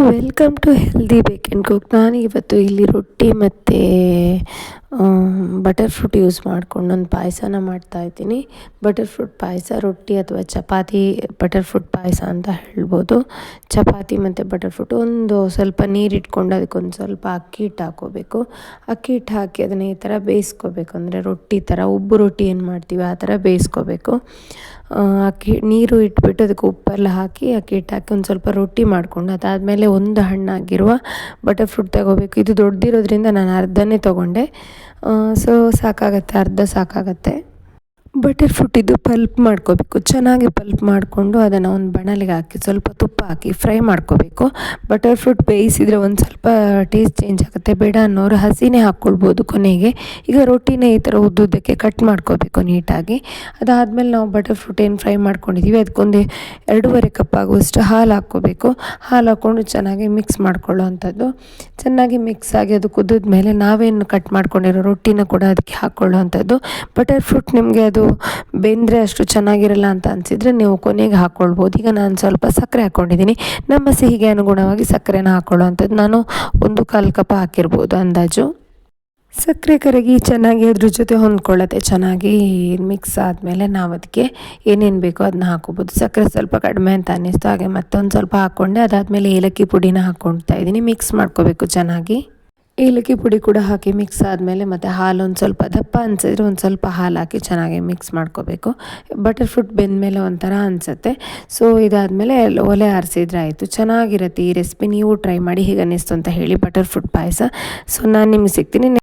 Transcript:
Welcome to healthy ಬೇಕ್ and cook. ನಾನು ಇವತ್ತು ಇಲ್ಲಿ ರೊಟ್ಟಿ ಮತ್ತು ಬಟರ್ ಫ್ರೂಟ್ ಯೂಸ್ ಮಾಡ್ಕೊಂಡು ಒಂದು ಪಾಯಸನ ಮಾಡ್ತಾಯಿದ್ದೀನಿ. ಬಟರ್ ಫ್ರೂಟ್ ಪಾಯಸ, ರೊಟ್ಟಿ ಅಥವಾ ಚಪಾತಿ ಬಟರ್ ಫ್ರೂಟ್ ಪಾಯಸ ಅಂತ ಹೇಳ್ಬೋದು. ಚಪಾತಿ ಮತ್ತು ಬಟರ್ ಫ್ರೂಟ್ ಒಂದು ಸ್ವಲ್ಪ ನೀರು ಇಟ್ಕೊಂಡು ಅದಕ್ಕೊಂದು ಸ್ವಲ್ಪ ಅಕ್ಕಿ ಹಿಟ್ಟು ಹಾಕ್ಕೋಬೇಕು. ಅಕ್ಕಿ ಹಿಟ್ಟು ಹಾಕಿ ಅದನ್ನು ಈ ಥರ ಬೇಯಿಸ್ಕೋಬೇಕು. ಅಂದರೆ ರೊಟ್ಟಿ ಥರ ಉಬ್ಬು ರೊಟ್ಟಿ ಏನು ಮಾಡ್ತೀವಿ ಆ ಥರ ಬೇಯಿಸ್ಕೋಬೇಕು. ನೀರು ಇಟ್ಬಿಟ್ಟು ಅದಕ್ಕೆ ಉಪ್ಪೆಲ್ಲ ಹಾಕಿ ಅಕ್ಕಿ ಹಿಟ್ಟು ಹಾಕಿ ಒಂದು ಸ್ವಲ್ಪ ರೊಟ್ಟಿ ಮಾಡಿಕೊಂಡು ಅದಾದಮೇಲೆ ಒಂದು ಹಣ್ಣಾಗಿರುವ ಬಟರ್ ಫ್ರೂಟ್ ತಗೋಬೇಕು. ಇದು ದೊಡ್ಡದಿರೋದ್ರಿಂದ ನಾನು ಅರ್ಧನೇ ತೊಗೊಂಡೆ. ಸೊ ಸಾಕಾಗತ್ತೆ, ಅರ್ಧ ಸಾಕಾಗತ್ತೆ. ಬಟರ್ ಫ್ರೂಟ್ ಇದು ಪಲ್ಪ್ ಮಾಡ್ಕೋಬೇಕು. ಚೆನ್ನಾಗಿ ಪಲ್ಪ್ ಮಾಡಿಕೊಂಡು ಅದನ್ನು ಒಂದು ಬಾಣಲೆಗೆ ಹಾಕಿ ಸ್ವಲ್ಪ ತುಪ್ಪ ಹಾಕಿ ಫ್ರೈ ಮಾಡ್ಕೋಬೇಕು. ಬಟರ್ ಫ್ರೂಟ್ ಬೇಯಿಸಿದರೆ ಒಂದು ಸ್ವಲ್ಪ ಟೇಸ್ಟ್ ಚೇಂಜ್ ಆಗುತ್ತೆ. ಬೇಡ ಅನ್ನೋರು ಹಸಿನೇ ಹಾಕ್ಕೊಳ್ಬೋದು ಕೊನೆಗೆ. ಈಗ ರೊಟ್ಟಿನ ಈ ಥರ ಉದ್ದುದ್ದಕ್ಕೆ ಕಟ್ ಮಾಡ್ಕೋಬೇಕು ನೀಟಾಗಿ. ಅದಾದಮೇಲೆ ನಾವು ಬಟರ್ ಫ್ರೂಟ್ ಏನು ಫ್ರೈ ಮಾಡ್ಕೊಂಡಿದ್ದೀವಿ ಅದಕ್ಕೊಂದು 2.5 ಕಪ್ ಆಗುವಷ್ಟು ಹಾಲು ಹಾಕ್ಕೋಬೇಕು. ಹಾಲು ಹಾಕ್ಕೊಂಡು ಚೆನ್ನಾಗಿ ಮಿಕ್ಸ್ ಮಾಡ್ಕೊಳ್ಳೋ ಅಂಥದ್ದು. ಚೆನ್ನಾಗಿ ಮಿಕ್ಸ್ ಆಗಿ ಅದು ಕುದಿದ ಮೇಲೆ ನಾವೇನು ಕಟ್ ಮಾಡ್ಕೊಂಡಿರೋ ರೊಟ್ಟಿನ ಕೂಡ ಅದಕ್ಕೆ ಹಾಕ್ಕೊಳ್ಳೋ ಅಂಥದ್ದು. ಬಟರ್ ಫ್ರೂಟ್ ನಿಮಗೆ ಅದು ಬೆಂದರೆ ಅಷ್ಟು ಚೆನ್ನಾಗಿರಲ್ಲ ಅಂತ ಅನಿಸಿದರೆ ನೀವು ಕೊನೆಗೆ ಹಾಕ್ಕೊಳ್ಬೋದು. ಈಗ ನಾನು ಸ್ವಲ್ಪ ಸಕ್ಕರೆ ಹಾಕ್ಕೊಂಡಿದ್ದೀನಿ. ನಮ್ಮ ಸಿಹಿಗೆ ಅನುಗುಣವಾಗಿ ಸಕ್ಕರೆನ ಹಾಕ್ಕೊಳ್ಳೋ ಅಂಥದ್ದು. ನಾನು 1/4 ಕಪ್ ಹಾಕಿರ್ಬೋದು ಅಂದಾಜು. ಸಕ್ಕರೆ ಕರಗಿ ಚೆನ್ನಾಗಿ ಅದ್ರ ಜೊತೆ ಹೊಂದ್ಕೊಳ್ಳುತ್ತೆ. ಚೆನ್ನಾಗಿ ಮಿಕ್ಸ್ ಆದಮೇಲೆ ನಾವು ಅದಕ್ಕೆ ಏನೇನು ಬೇಕೋ ಅದನ್ನ ಹಾಕ್ಕೋಬೋದು. ಸಕ್ಕರೆ ಸ್ವಲ್ಪ ಕಡಿಮೆ ಅಂತ ಅನ್ನಿಸ್ತು, ಹಾಗೆ ಮತ್ತೊಂದು ಸ್ವಲ್ಪ ಹಾಕ್ಕೊಂಡೆ. ಅದಾದಮೇಲೆ ಏಲಕ್ಕಿ ಪುಡಿನ ಹಾಕ್ಕೊಳ್ತಾ ಇದ್ದೀನಿ. ಮಿಕ್ಸ್ ಮಾಡ್ಕೋಬೇಕು ಚೆನ್ನಾಗಿ. ಏಲಕ್ಕಿ ಪುಡಿ ಕೂಡ ಹಾಕಿ ಮಿಕ್ಸ್ ಆದಮೇಲೆ ಮತ್ತು ಹಾಲು ಒಂದು ಸ್ವಲ್ಪ ದಪ್ಪ ಅನಿಸಿದ್ರೆ ಒಂದು ಸ್ವಲ್ಪ ಹಾಲು ಹಾಕಿ ಚೆನ್ನಾಗಿ ಮಿಕ್ಸ್ ಮಾಡ್ಕೋಬೇಕು. ಬಟರ್ ಫ್ರೂಟ್ ಬೆಂದಮೇಲೆ ಒಂಥರ ಅನಿಸುತ್ತೆ. ಸೊ ಇದಾದಮೇಲೆ ಒಲೆ ಆರಿಸಿದ್ರೆ ಆಯಿತು. ಚೆನ್ನಾಗಿರುತ್ತೆ ಈ ರೆಸಿಪಿ. ನೀವು ಟ್ರೈ ಮಾಡಿ ಹೇಗೆ ಅನ್ನಿಸ್ತು ಅಂತ ಹೇಳಿ. ಬಟರ್ ಫ್ರೂಟ್ ಪಾಯಸ. ಸೊ ನಾನು ನಿಮ್ಗೆ ಸಿಗ್ತೀನಿ.